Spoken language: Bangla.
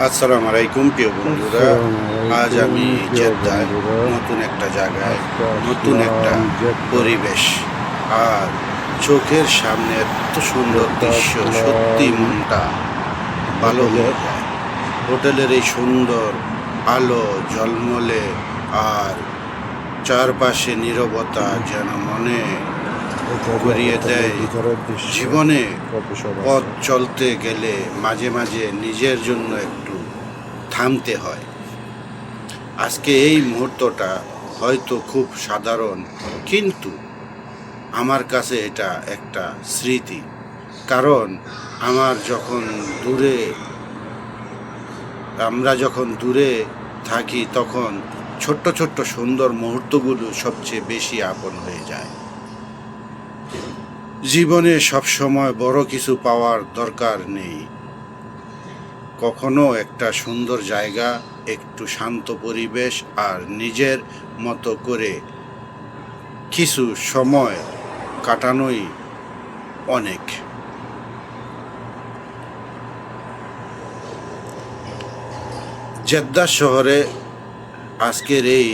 আসসালামু আলাইকুম প্রিয় বন্ধুরা। আজ আমি জেদ্দায় নতুন একটা জায়গায়, নতুন একটা পরিবেশ আর চোখের সামনে এত সুন্দর দৃশ্য, সত্যি মনটা ভালো হয়ে যায়। হোটেলের এই সুন্দর আলো ঝলমলে আর চারপাশে নীরবতা যেন মনে করিয়ে দেয় জীবনে পথ চলতে গেলে মাঝে মাঝে নিজের জন্য একটু থামতে হয়। আজকে এই মুহূর্তটা হয়তো খুব সাধারণ, কিন্তু আমার কাছে এটা একটা স্মৃতি। কারণ আমার যখন দূরে আমরা যখন দূরে থাকি তখন ছোট্ট ছোট্ট সুন্দর মুহূর্তগুলো সবচেয়ে বেশি আপন হয়ে যায়। জীবনে সবসময় বড় কিছু পাওয়ার দরকার নেই, কখনো একটা সুন্দর জায়গা, একটু শান্ত পরিবেশ আর নিজের মতো করে কিছু সময় কাটানোই অনেক। জেদ্দা শহরে আজকের এই